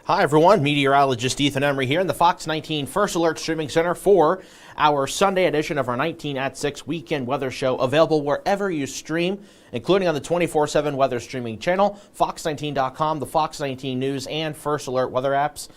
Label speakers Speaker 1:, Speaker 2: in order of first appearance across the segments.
Speaker 1: Hi everyone, Meteorologist Emery here in the Fox 19 First Alert Streaming Center for our Sunday edition of our 19atSIX Weekend Weather Show, available wherever you stream, including on the 24/7 weather streaming channel, Fox19.com, the Fox 19 News and First Alert weather apps,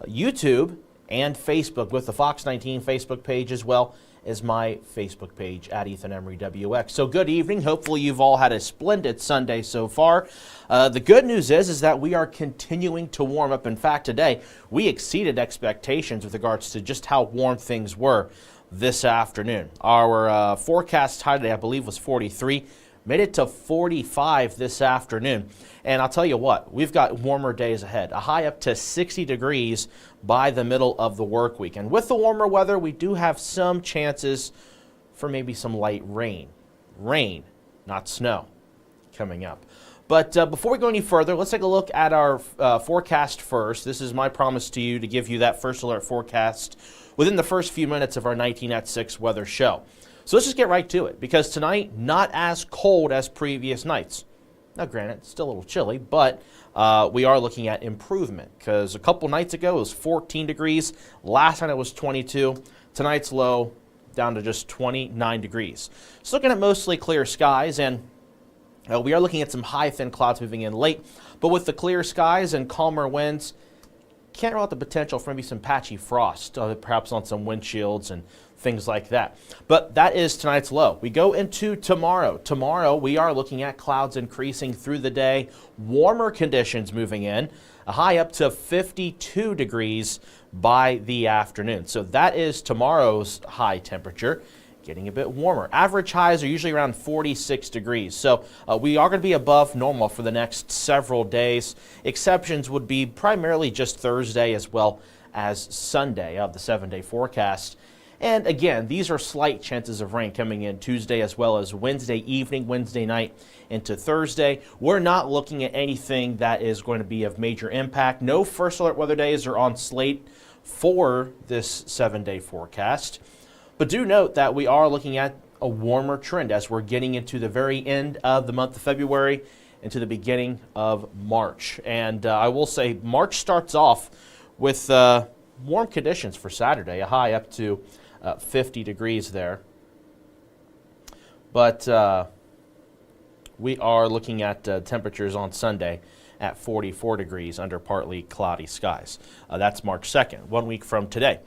Speaker 1: YouTube, and Facebook, with the Fox 19 Facebook page as well as my Facebook page at Emery WX. So good evening. Hopefully you've all had a splendid Sunday so far. The good news is that we are continuing to warm up. In fact, today we exceeded expectations with regards to just how warm things were this afternoon. Our forecast high today, I believe, was 43. Made it to 45 this afternoon. And I'll tell you what, we've got warmer days ahead. A high up to 60 degrees by the middle of the work week. And with the warmer weather, we do have some chances for maybe some light rain. Rain, not snow, coming up. But before we go any further, let's take a look at our forecast first. This is my promise to you to give you that first alert forecast within the first few minutes of our 19atSIX weather show. So let's just get right to it, because tonight, not as cold as previous nights. Now granted, it's still a little chilly, but we are looking at improvement, because a couple nights ago it was 14 degrees. Last night it was 22. Tonight's low down to just 29 degrees. So looking at mostly clear skies, and we are looking at some high thin clouds moving in late. But with the clear skies and calmer winds, can't rule out the potential for maybe some patchy frost, perhaps on some windshields and things like that. But that is tonight's low. We go into tomorrow. Tomorrow we are looking at clouds increasing through the day, warmer conditions moving in, a high up to 52 degrees by the afternoon. So that is tomorrow's high temperature, getting a bit warmer. Average highs are usually around 46 degrees. So we are going to be above normal for the next several days. Exceptions would be primarily just Thursday as well as Sunday of the 7-day forecast. And again, these are slight chances of rain coming in Tuesday as well as Wednesday evening, Wednesday night into Thursday. We're not looking at anything that is going to be of major impact. No first alert weather days are on slate for this 7-day forecast. But do note that we are looking at a warmer trend as we're getting into the very end of the month of February into the beginning of March. And I will say March starts off with warm conditions for Saturday, a high up to 50 degrees there. But we are looking at temperatures on Sunday at 44 degrees under partly cloudy skies. That's March 2nd, 1 week from today.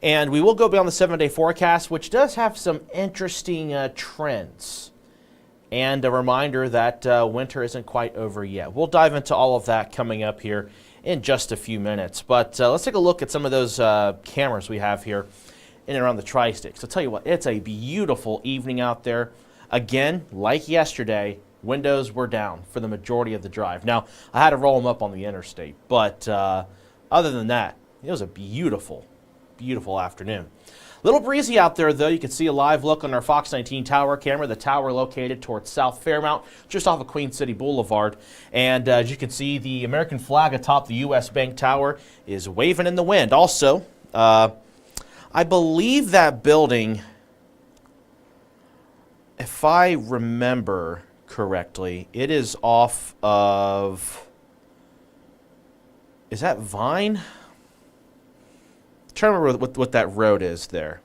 Speaker 1: And we will go beyond the 7-day forecast, which does have some interesting trends. And a reminder that winter isn't quite over yet. We'll dive into all of that coming up here in just a few minutes. But let's take a look at some of those cameras we have here in and around the Tri-State. So I'll tell you what, it's a beautiful evening out there. Again, like yesterday, windows were down for the majority of the drive. Now, I had to roll them up on the interstate, but other than that, it was a beautiful afternoon. Little breezy out there, though. You can see a live look on our Fox 19 tower camera, the tower located towards South Fairmount, just off of Queen City Boulevard. And as you can see, the American flag atop the U.S. Bank Tower is waving in the wind. Also, I believe that building, if I remember correctly, it is off of, is that Vine? I'm trying to remember what that road is there.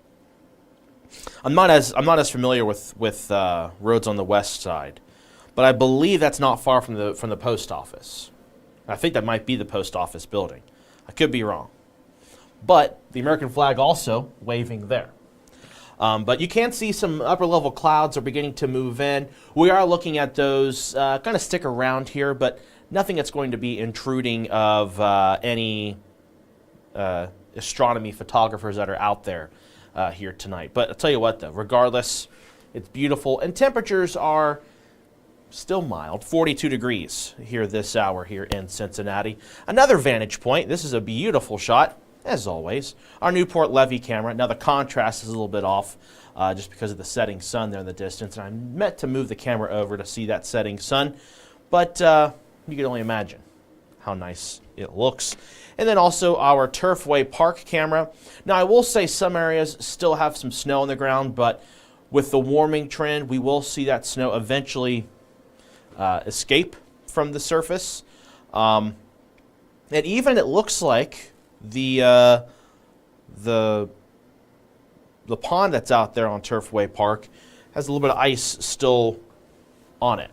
Speaker 1: I'm not as familiar with roads on the west side, but I believe that's not far from the post office. I think that might be the post office building. I could be wrong, but the American flag also waving there. But you can see some upper level clouds are beginning to move in. We are looking at those kind of stick around here, but nothing that's going to be intruding of any astronomy photographers that are out there here tonight. But I'll tell you what, though, regardless, it's beautiful, and temperatures are still mild, 42 degrees here this hour here in Cincinnati. Another vantage point. This is a beautiful shot, as always. Our Newport Levy camera. Now the contrast is a little bit off just because of the setting sun there in the distance, and I meant to move the camera over to see that setting sun, but you can only imagine how nice it looks. And then also our Turfway Park camera. Now I will say some areas still have some snow on the ground, but with the warming trend, we will see that snow eventually escape from the surface. And even it looks like the pond that's out there on Turfway Park has a little bit of ice still on it.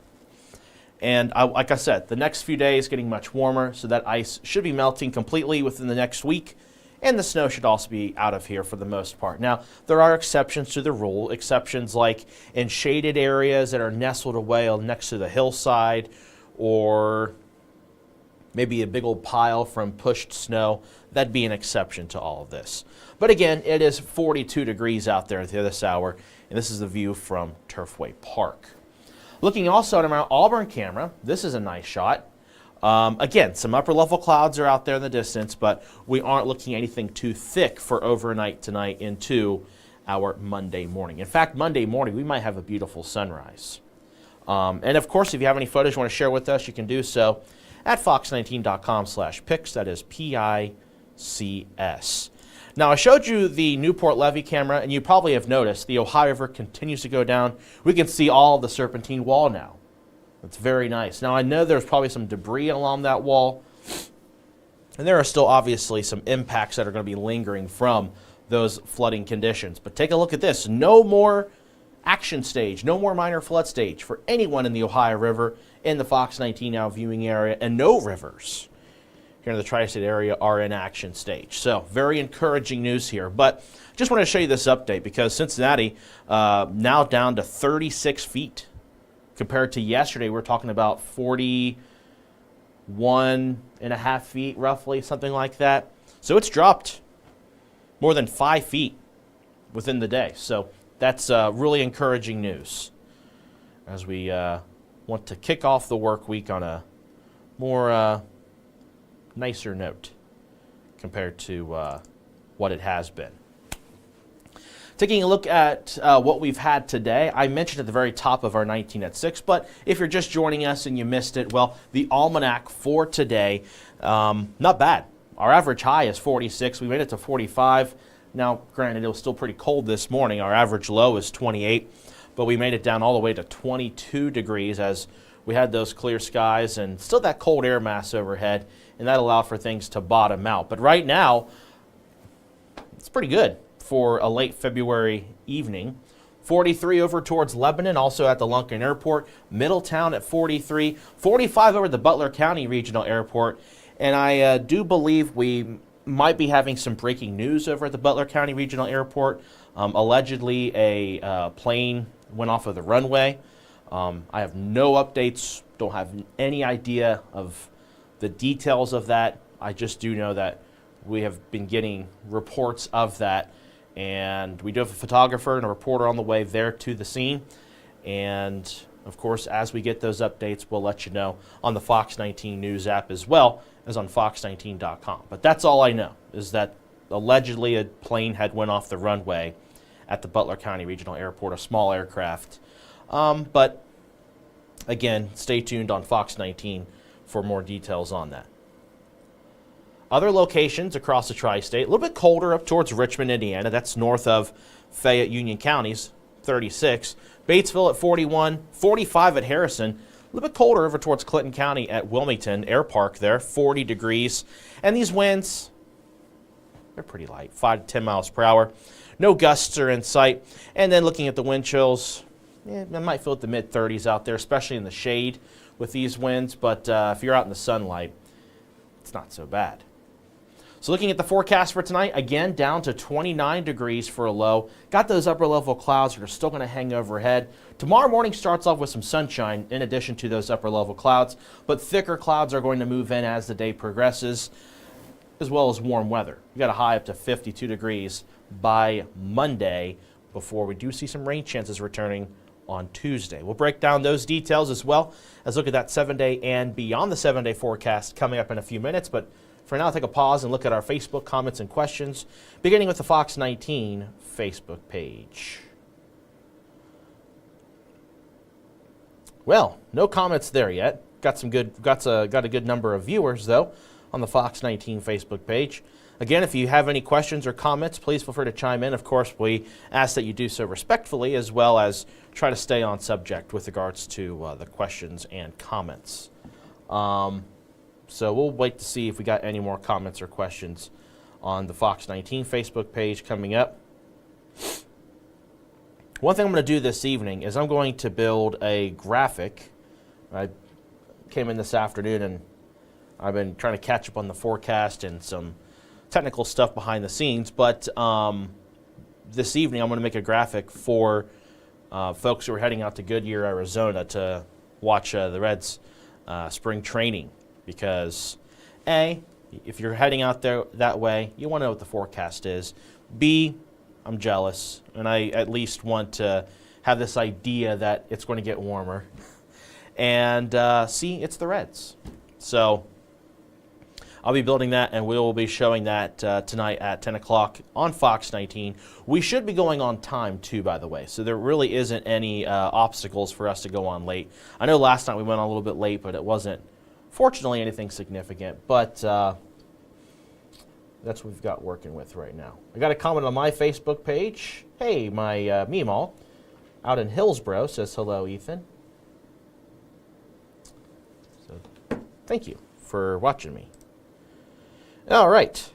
Speaker 1: And like I said, the next few days getting much warmer, so that ice should be melting completely within the next week, and the snow should also be out of here for the most part. Now, there are exceptions to the rule, exceptions like in shaded areas that are nestled away next to the hillside, or maybe a big old pile from pushed snow. That'd be an exception to all of this. But again, it is 42 degrees out there this hour, and this is the view from Turfway Park. Looking also at our Auburn camera, this is a nice shot. Again, some upper level clouds are out there in the distance, but we aren't looking at anything too thick for overnight tonight into our Monday morning. In fact, Monday morning, we might have a beautiful sunrise. And of course, if you have any photos you want to share with us, you can do so at fox19.com/pics. That is PICS. Now, I showed you the Newport Levee camera, and you probably have noticed the Ohio River continues to go down. We can see all of the Serpentine Wall now. It's very nice. Now, I know there's probably some debris along that wall, and there are still obviously some impacts that are going to be lingering from those flooding conditions. But take a look at this. No more action stage, no more minor flood stage for anyone in the Ohio River in the Fox 19 Now viewing area, and no rivers here in the tri-state area are in action stage. So very encouraging news here. But just want to show you this update because Cincinnati now down to 36 feet. Compared to yesterday, we're talking about 41.5 feet roughly, something like that. So it's dropped more than 5 feet within the day. So that's really encouraging news as we want to kick off the work week on a more nicer note compared to what it has been. Taking a look at what we've had today, I mentioned at the very top of our 19 at 6, but if you're just joining us and you missed it, well, the almanac for today, not bad. Our average high is 46. We made it to 45. Now, granted, it was still pretty cold this morning. Our average low is 28, but we made it down all the way to 22 degrees as we had those clear skies and still that cold air mass overhead, and that allowed for things to bottom out. But right now, it's pretty good for a late February evening. 43 over towards Lebanon, also at the Lunken Airport. Middletown at 43. 45 over the Butler County Regional Airport. And I do believe we might be having some breaking news over at the Butler County Regional Airport. Allegedly, a plane went off of the runway. I have no updates, don't have any idea of the details of that. I just do know that we have been getting reports of that. And we do have a photographer and a reporter on the way there to the scene. And, of course, as we get those updates, we'll let you know on the Fox 19 News app as well as on fox19.com. But that's all I know, is that allegedly a plane had went off the runway at the Butler County Regional Airport, a small aircraft. But, again, stay tuned on Fox 19 for more details on that. Other locations across the tri-state, a little bit colder up towards Richmond, Indiana. That's north of Fayette, Union counties, 36. Batesville at 41, 45 at Harrison. A little bit colder over towards Clinton County at Wilmington Air Park there, 40 degrees. And these winds, they're pretty light, 5 to 10 miles per hour. No gusts are in sight. And then looking at the wind chills, I might feel at the mid-30s out there, especially in the shade with these winds. But if you're out in the sunlight, it's not so bad. So looking at the forecast for tonight, again, down to 29 degrees for a low. Got those upper level clouds that are still going to hang overhead. Tomorrow morning starts off with some sunshine in addition to those upper level clouds, but thicker clouds are going to move in as the day progresses, as well as warm weather. We got a high up to 52 degrees by Monday before we do see some rain chances returning on Tuesday. We'll break down those details as well as look at that 7-day and beyond the 7-day forecast coming up in a few minutes, but for now, take a pause and look at our Facebook comments and questions, beginning with the Fox 19 Facebook page. Well, no comments there yet. Got a good number of viewers though on the Fox 19 Facebook page. Again, if you have any questions or comments, please feel free to chime in. Of course, we ask that you do so respectfully as well as try to stay on subject with regards to the questions and comments. So we'll wait to see if we got any more comments or questions on the Fox 19 Facebook page coming up. One thing I'm going to do this evening is I'm going to build a graphic. I came in this afternoon and I've been trying to catch up on the forecast and some technical stuff behind the scenes, but this evening I'm going to make a graphic for folks who are heading out to Goodyear, Arizona to watch the Reds spring training, because A, if you're heading out there that way, you want to know what the forecast is. B, I'm jealous, and I at least want to have this idea that it's going to get warmer. And C, it's the Reds. So I'll be building that, and we will be showing that tonight at 10 o'clock on Fox 19. We should be going on time, too, by the way, so there really isn't any obstacles for us to go on late. I know last night we went on a little bit late, but it wasn't, fortunately, anything significant. But that's what we've got working with right now. I got a comment on my Facebook page. Hey, my Meemaw out in Hillsboro says, hello, Ethan. So thank you for watching me. All right.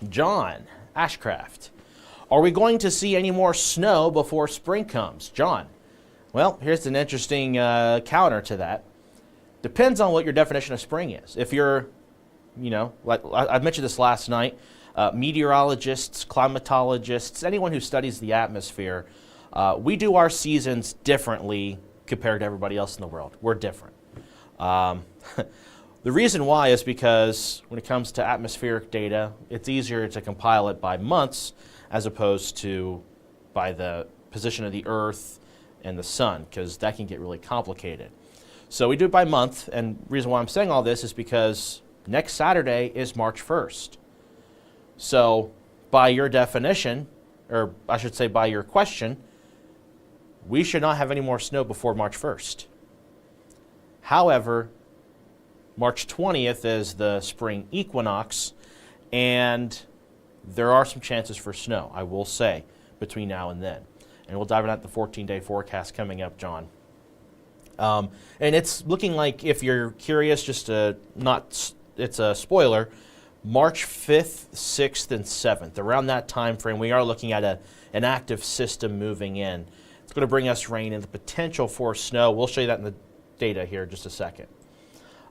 Speaker 1: John Ashcraft. Are we going to see any more snow before spring comes? John, well, here's an interesting counter to that. Depends on what your definition of spring is. If you're, like I mentioned this last night, meteorologists, climatologists, anyone who studies the atmosphere, we do our seasons differently compared to everybody else in the world. We're different. The reason why is because when it comes to atmospheric data, it's easier to compile it by months as opposed to by the position of the Earth and the sun, because that can get really complicated. So we do it by month, and the reason why I'm saying all this is because next Saturday is March 1st. So by your definition, or I should say by your question, we should not have any more snow before March 1st. However, March 20th is the spring equinox, and there are some chances for snow, I will say, between now and then. And we'll dive into the 14-day forecast coming up, John. And it's looking like, if you're curious, it's a spoiler, March 5th, 6th, and 7th. Around that time frame, we are looking at an active system moving in. It's going to bring us rain and the potential for snow. We'll show you that in the data here in just a second.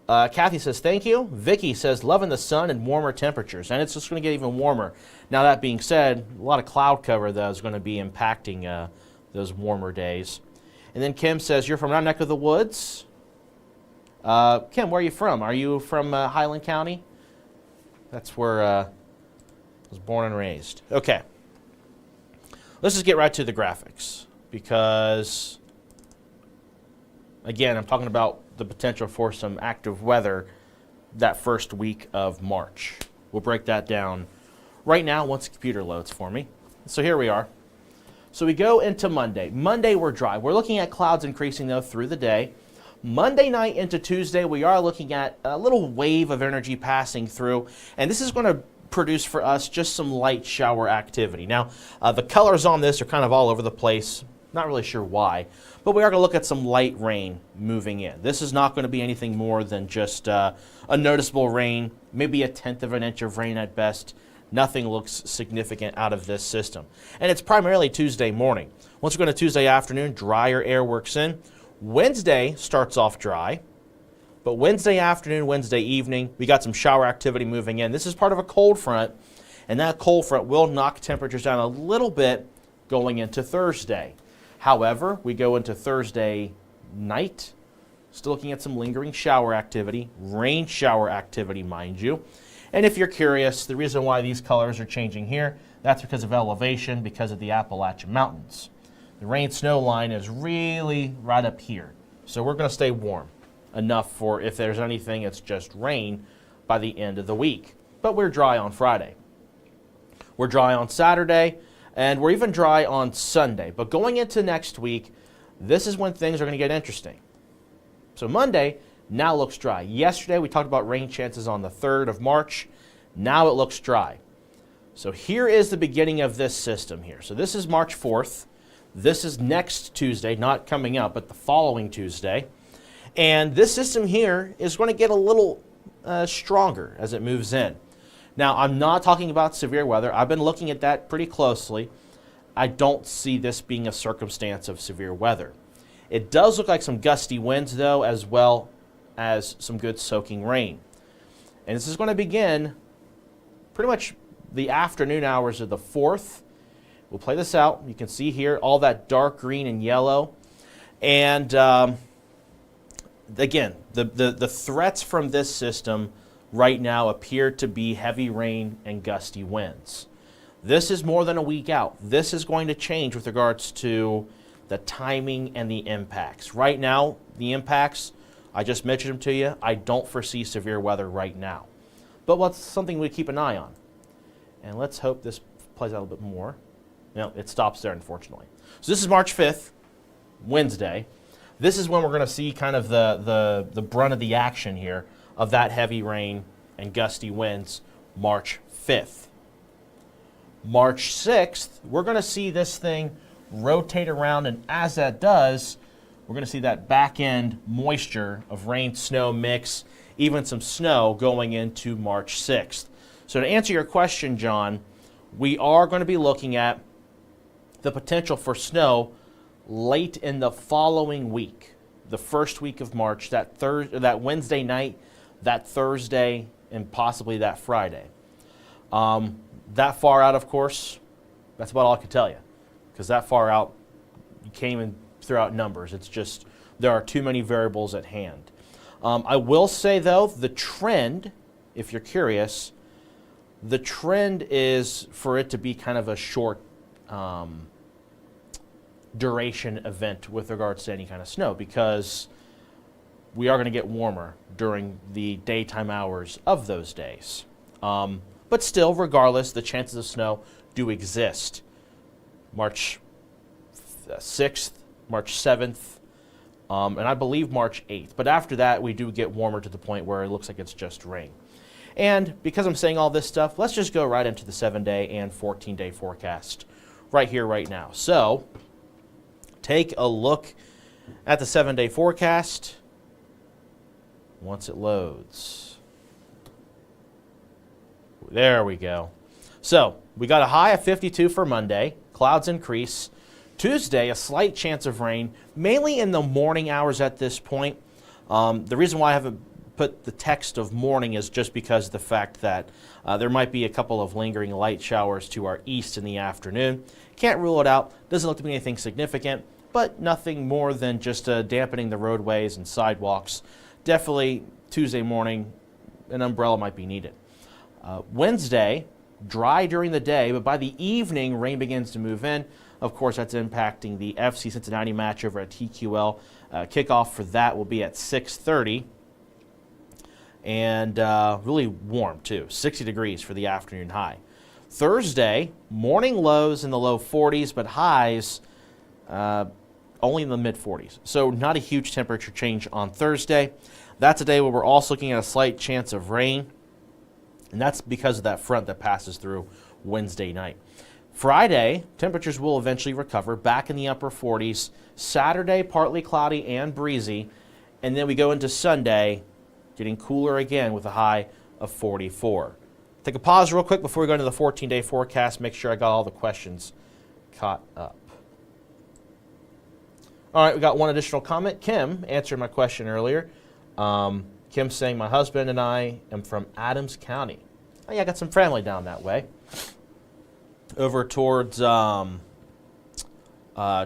Speaker 1: Kathy says, thank you. Vicky says, loving the sun and warmer temperatures. And it's just going to get even warmer. Now, that being said, a lot of cloud cover, though, is going to be impacting those warmer days. And then Kim says, you're from our neck of the woods. Kim, where are you from? Are you from Highland County? That's where I was born and raised. Okay. Let's just get right to the graphics, because, again, I'm talking about the potential for some active weather that first week of March. We'll break that down right now once the computer loads for me. So here we are. So we go into Monday. Monday, we're dry. We're looking at clouds increasing, though, through the day. Monday night into Tuesday, we are looking at a little wave of energy passing through, and this is going to produce for us just some light shower activity. Now, the colors on this are kind of all over the place. Not really sure why, but we are going to look at some light rain moving in. This is not going to be anything more than just a noticeable rain, maybe 1/10 of an inch of rain at best. Nothing looks significant out of this system. And it's primarily Tuesday morning. Once we go to Tuesday afternoon, drier air works in. Wednesday starts off dry, but Wednesday afternoon, Wednesday evening, we got some shower activity moving in. This is part of a cold front, and that cold front will knock temperatures down a little bit going into Thursday. However, we go into Thursday night, still looking at some lingering shower activity, rain shower activity, mind you. And if you're curious, the reason why these colors are changing here, that's because of elevation, because of the Appalachian Mountains. The rain-snow line is really right up here. So we're going to stay warm enough for, if there's anything, it's just rain by the end of the week. But we're dry on Friday. We're dry on Saturday, and we're even dry on Sunday. But going into next week, this is when things are going to get interesting. So Monday now looks dry. Yesterday we talked about rain chances on the 3rd of March. Now it looks dry. So here is the beginning of this system here. So this is March 4th. This is next Tuesday, not coming up, but the following Tuesday. And this system here is going to get a little stronger as it moves in. Now, I'm not talking about severe weather. I've been looking at that pretty closely. I don't see this being a circumstance of severe weather. It does look like some gusty winds, though, as well as some good soaking rain. And this is going to begin pretty much the afternoon hours of the 4th. We'll play this out. You can see here all that dark green and yellow. And again, the threats from this system right now appear to be heavy rain and gusty winds. This is more than a week out. This is going to change with regards to the timing and the impacts. Right now, the impacts, I just mentioned them to you. I don't foresee severe weather right now. But what's something we keep an eye on? And let's hope this plays out a little bit more. No, it stops there, unfortunately. So this is March 5th, Wednesday. This is when we're going to see kind of the brunt of the action here of that heavy rain and gusty winds, March 5th. March 6th, we're going to see this thing rotate around, and as that does, we're going to see that back end moisture of rain, snow mix, even some snow going into March 6th. So to answer your question, John, we are going to be looking at the potential for snow late in the following week, the first week of March, that Wednesday night, that Thursday, and possibly that Friday. That far out, of course, that's about all I can tell you, because that far out, you can't even throw out numbers. It's just there are too many variables at hand. I will say, though, the trend, if you're curious, the trend is for it to be kind of a short duration event with regards to any kind of snow, because we are going to get warmer during the daytime hours of those days. But still, regardless, the chances of snow do exist. March 6th, March 7th, and I believe March 8th. But after that, we do get warmer to the point where it looks like it's just rain. And because I'm saying all this stuff, let's just go right into the 7-day and 14-day forecast right here, right now. So take a look at the 7-day forecast once it loads. There we go. So we got a high of 52 for Monday. Clouds increase. Tuesday, a slight chance of rain, mainly in the morning hours at this point. The reason why I haven't put the text of morning is just because of the fact that there might be a couple of lingering light showers to our east in the afternoon. Can't rule it out. Doesn't look to be anything significant, but nothing more than just dampening the roadways and sidewalks. Definitely Tuesday morning, an umbrella might be needed. Wednesday, dry during the day, but by the evening, rain begins to move in. Of course, that's impacting the FC Cincinnati match over at TQL. Kickoff for that will be at 6:30. And really warm, too. 60 degrees for the afternoon high. Thursday, morning lows in the low 40s, but highs only in the mid-40s. So not a huge temperature change on Thursday. That's a day where we're also looking at a slight chance of rain. And that's because of that front that passes through Wednesday night. Friday, temperatures will eventually recover, back in the upper 40s. Saturday, partly cloudy and breezy. And then we go into Sunday, getting cooler again with a high of 44. Take a pause real quick before we go into the 14-day forecast. Make sure I got all the questions caught up. All right, we got one additional comment. Kim answered my question earlier. Kim saying, my husband and I am from Adams County. Oh, yeah, I got some family down that way. Over towards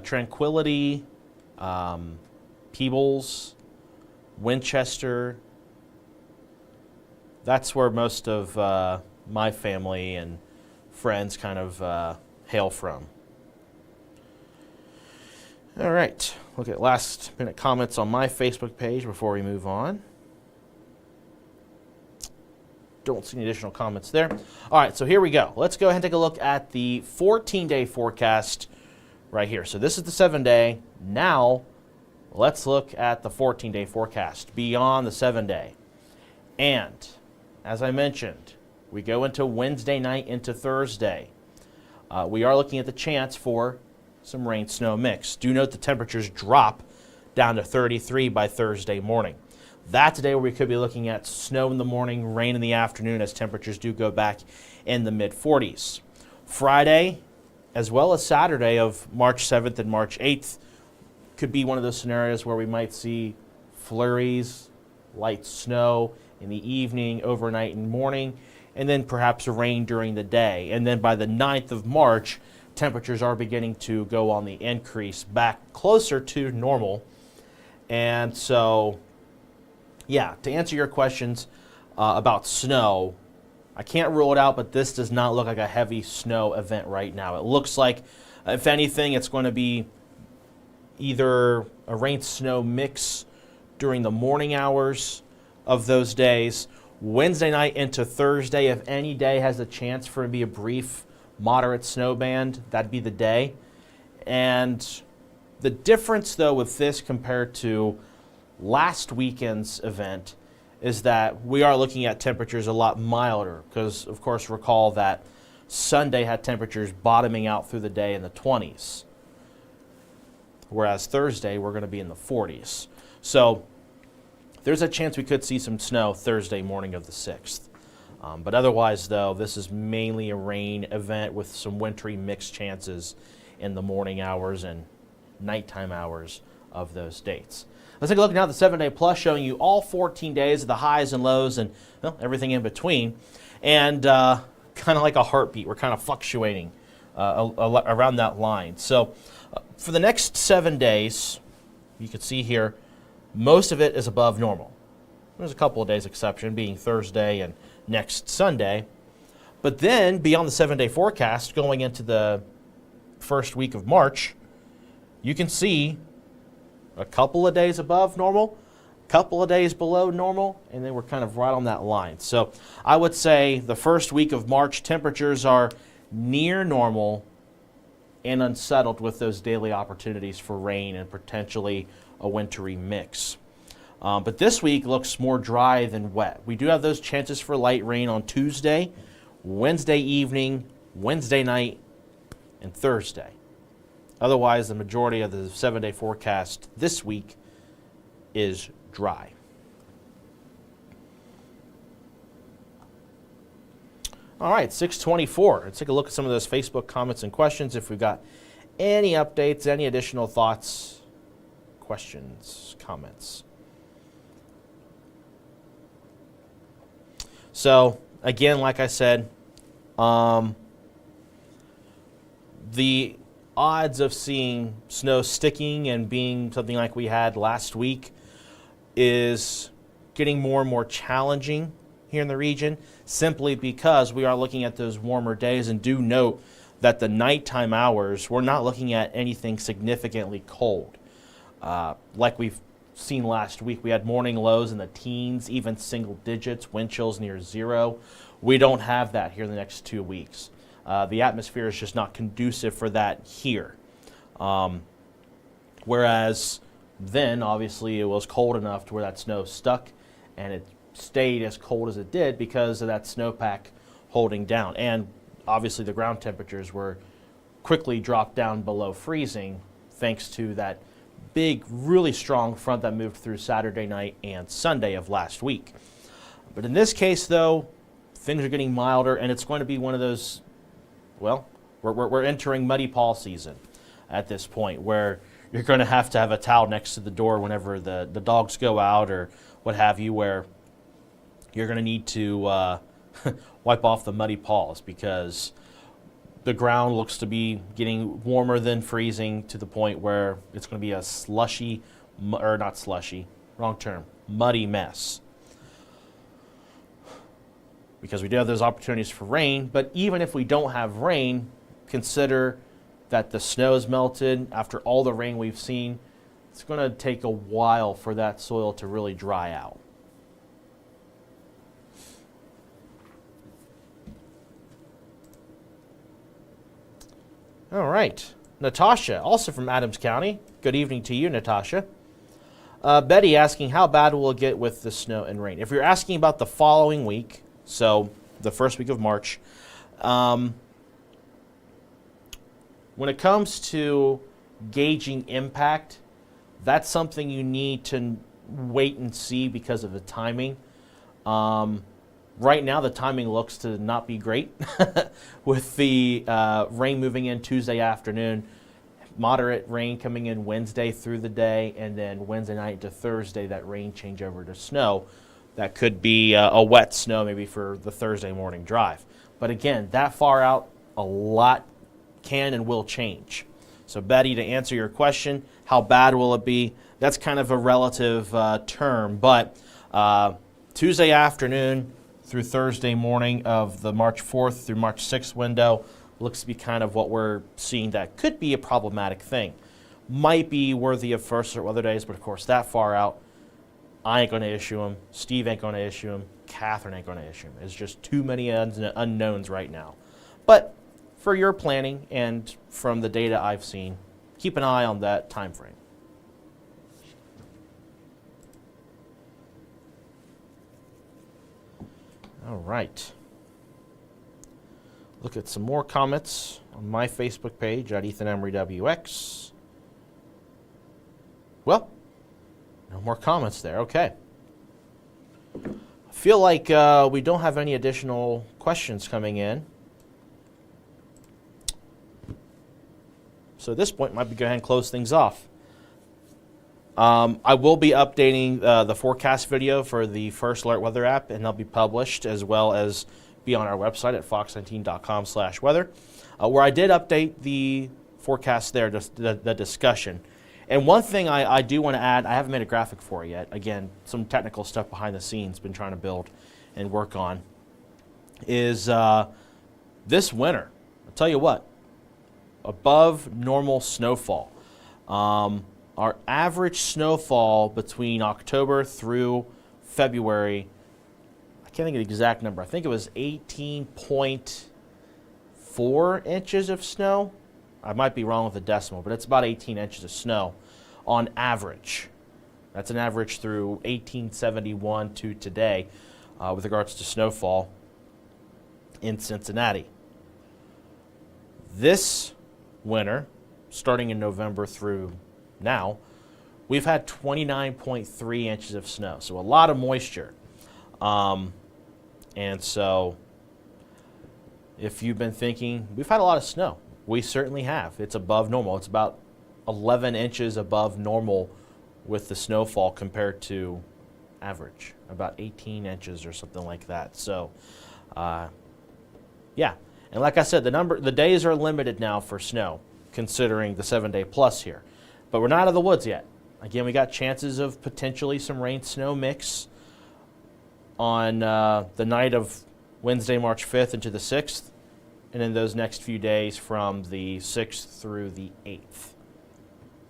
Speaker 1: Tranquility, Peebles, Winchester. That's where most of my family and friends kind of hail from. All right, look at last minute comments on my Facebook page before we move on. Don't see any additional comments there. All right, so here we go. Let's go ahead and take a look at the 14-day forecast right here. So this is the 7-day. Now, let's look at the 14-day forecast beyond the 7-day. And as I mentioned, we go into Wednesday night into Thursday. We are looking at the chance for some rain-snow mix. Do note the temperatures drop down to 33 by Thursday morning. That's a day where we could be looking at snow in the morning, rain in the afternoon as temperatures do go back in the mid-40s. Friday, as well as Saturday of March 7th and March 8th, could be one of those scenarios where we might see flurries, light snow in the evening, overnight, and morning, and then perhaps rain during the day. And then by the 9th of March, temperatures are beginning to go on the increase back closer to normal. And so, yeah, to answer your questions about snow, I can't rule it out, but this does not look like a heavy snow event right now. It looks like, if anything, it's going to be either a rain-snow mix during the morning hours of those days. Wednesday night into Thursday, if any day has a chance for it to be a brief, moderate snow band, that'd be the day. And the difference, though, with this compared to last weekend's event is that we are looking at temperatures a lot milder because, of course, recall that Sunday had temperatures bottoming out through the day in the 20s, whereas Thursday we're going to be in the 40s. So there's a chance we could see some snow Thursday morning of the 6th. But otherwise, though, this is mainly a rain event with some wintry mixed chances in the morning hours and nighttime hours of those dates. Let's take a look now at the 7-day plus, showing you all 14 days of the highs and lows and everything in between. And kind of like a heartbeat, we're kind of fluctuating around that line. So for the next 7 days, you can see here, most of it is above normal. There's a couple of days exception, being Thursday and next Sunday. But then, beyond the 7-day forecast, going into the first week of March, you can see a couple of days above normal, a couple of days below normal, and then we're kind of right on that line. So I would say the first week of March, temperatures are near normal and unsettled with those daily opportunities for rain and potentially a wintry mix. But this week looks more dry than wet. We do have those chances for light rain on Tuesday, Wednesday evening, Wednesday night, and Thursday. Otherwise, the majority of the 7-day forecast this week is dry. All right, 6:24. Let's take a look at some of those Facebook comments and questions. If we've got any updates, any additional thoughts, questions, comments. So, again, like I said, the odds of seeing snow sticking and being something like we had last week is getting more and more challenging here in the region, simply because we are looking at those warmer days. And do note that the nighttime hours, we're not looking at anything significantly cold. Like we've seen last week, we had morning lows in the teens, even single digits, wind chills near zero. We don't have that here in the next 2 weeks. The atmosphere is just not conducive for that here. Whereas then, obviously, it was cold enough to where that snow stuck, and it stayed as cold as it did because of that snowpack holding down. And obviously, the ground temperatures were quickly dropped down below freezing thanks to that big, really strong front that moved through Saturday night and Sunday of last week. But in this case, though, things are getting milder, and it's going to be one of those, well, we're entering muddy paw season at this point, where you're going to have a towel next to the door whenever the dogs go out or what have you, where you're going to need to wipe off the muddy paws, because the ground looks to be getting warmer than freezing to the point where it's going to be a slushy, or not slushy, wrong term, muddy mess. Because we do have those opportunities for rain, but even if we don't have rain, consider that the snow is melted. After all the rain we've seen, it's going to take a while for that soil to really dry out. All right, Natasha, also from Adams County. Good evening to you, Natasha. Betty asking, how bad will it get with the snow and rain? If you're asking about the following week, so the first week of March, when it comes to gauging impact, that's something you need to wait and see because of the timing. Right now, the timing looks to not be great with the rain moving in Tuesday afternoon, moderate rain coming in Wednesday through the day, and then Wednesday night to Thursday, that rain change over to snow. That could be a wet snow maybe for the Thursday morning drive. But again, that far out, a lot can and will change. So Betty, to answer your question, how bad will it be? That's kind of a relative term, but Tuesday afternoon through Thursday morning of the March 4th through March 6th window looks to be kind of what we're seeing that could be a problematic thing. Might be worthy of first alert weather days, but of course that far out, I ain't going to issue them. Steve ain't going to issue them. Catherine ain't going to issue them. It's just too many unknowns right now. But for your planning and from the data I've seen, keep an eye on that time frame. All right. Look at some more comments on my Facebook page at Ethan Emery WX. Well, no more comments there. Okay. I feel like we don't have any additional questions coming in. So at this point, might be go ahead and close things off. I will be updating the forecast video for the First Alert Weather app, and they'll be published as well as be on our website at fox19.com/weather, where I did update the forecast there, just the discussion. And one thing I do want to add, I haven't made a graphic for it yet. Again, some technical stuff behind the scenes, been trying to build and work on, is this winter, I'll tell you what, above normal snowfall. Our average snowfall between October through February, I can't think of the exact number. I think it was 18.4 inches of snow. I might be wrong with the decimal, but it's about 18 inches of snow on average. That's an average through 1871 to today with regards to snowfall in Cincinnati. This winter, starting in November through now, we've had 29.3 inches of snow, so a lot of moisture. And so if you've been thinking, we've had a lot of snow. We certainly have. It's above normal. It's about 11 inches above normal with the snowfall compared to average, about 18 inches or something like that. So, yeah. And like I said, the days are limited now for snow, considering the 7-day plus here. But we're not out of the woods yet. Again, we got chances of potentially some rain-snow mix on the night of Wednesday, March 5th into the 6th, and in those next few days from the 6th through the 8th,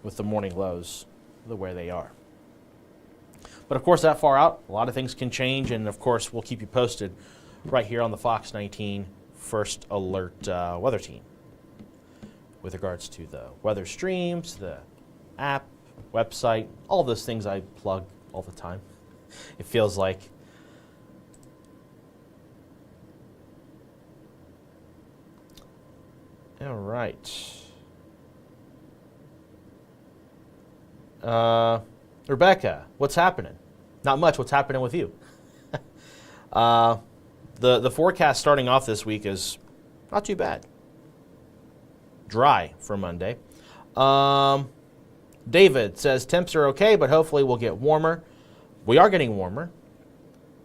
Speaker 1: with the morning lows the way they are. But of course, that far out, a lot of things can change, and of course, we'll keep you posted right here on the Fox 19 First Alert Weather Team with regards to the weather streams, the app, website, all those things I plug all the time, it feels like. All right. Rebecca, what's happening? Not much. What's happening with you? The forecast starting off this week is not too bad. Dry for Monday. David says temps are okay, but hopefully we'll get warmer. We are getting warmer,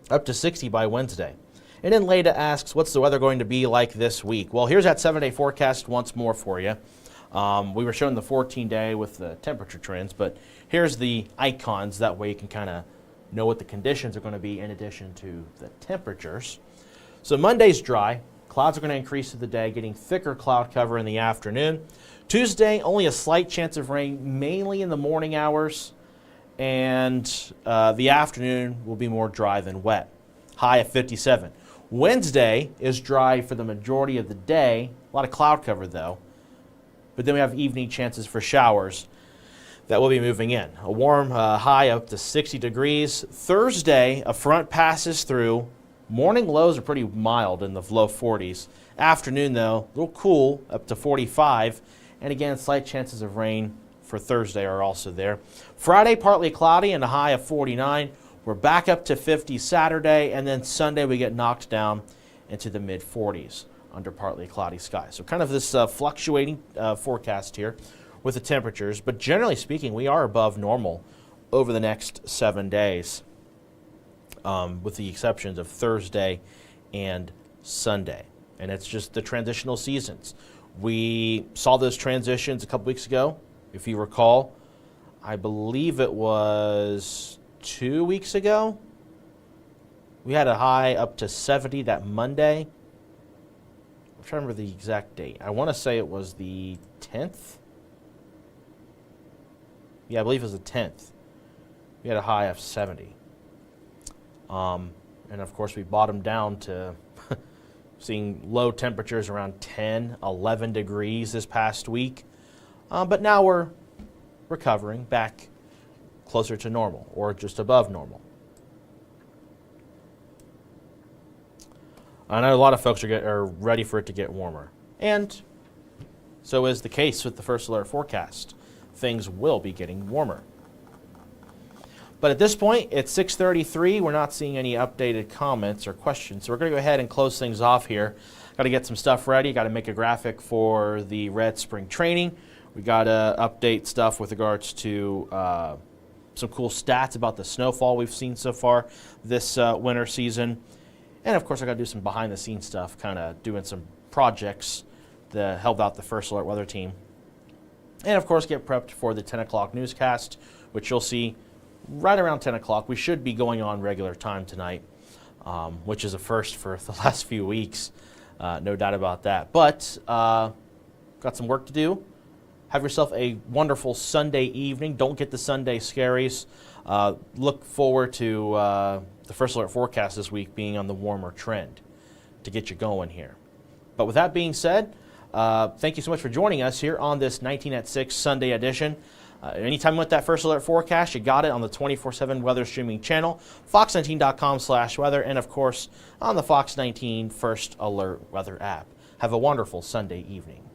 Speaker 1: up to 60 by Wednesday. And then Leda asks, what's the weather going to be like this week? Well, here's that 7-day forecast once more for you. We were showing the 14-day with the temperature trends, but here's the icons. That way you can kind of know what the conditions are going to be in addition to the temperatures. So Monday's dry. Clouds are going to increase through the day, getting thicker cloud cover in the afternoon. Tuesday, only a slight chance of rain, mainly in the morning hours, and the afternoon will be more dry than wet. High of 57. Wednesday is dry for the majority of the day. A lot of cloud cover, though. But then we have evening chances for showers that will be moving in. A warm high up to 60 degrees. Thursday, a front passes through. Morning lows are pretty mild in the low 40s. Afternoon, though, a little cool, up to 45. And again, slight chances of rain for Thursday are also there. Friday, partly cloudy and a high of 49. We're back up to 50 Saturday, and then Sunday we get knocked down into the mid-40s under partly cloudy skies. So kind of this fluctuating forecast here with the temperatures, but generally speaking, we are above normal over the next 7 days, with the exceptions of Thursday and Sunday. And it's just the transitional seasons. We saw those transitions a couple weeks ago. If you recall, I believe it was 2 weeks ago. We had a high up to 70 that Monday. I'm trying to remember the exact date. I want to say it was the 10th. Yeah, I believe it was the 10th. We had a high of 70. And of course, we bottomed down to seeing low temperatures around 10, 11 degrees this past week. But now we're recovering back closer to normal or just above normal. I know a lot of folks are ready for it to get warmer. And so is the case with the first alert forecast. Things will be getting warmer. But at this point, it's 6:33. We're not seeing any updated comments or questions. So we're going to go ahead and close things off here. Got to get some stuff ready. Got to make a graphic for the Red Spring Training. We got to update stuff with regards to some cool stats about the snowfall we've seen so far this winter season. And of course, I got to do some behind-the-scenes stuff, kind of doing some projects to help out the First Alert Weather team. And of course, get prepped for the 10 o'clock newscast, which you'll see right around 10 o'clock. We should be going on regular time tonight, which is a first for the last few weeks. No doubt about that. But got some work to do. Have yourself a wonderful Sunday evening. Don't get the Sunday scaries. Look forward to the First Alert forecast this week being on the warmer trend to get you going here. But with that being said, thank you so much for joining us here on this 19atSIX Sunday edition. Anytime you want that First Alert forecast, you got it on the 24/7 weather streaming channel, fox19.com/weather, and of course on the Fox 19 First Alert Weather app. Have a wonderful Sunday evening.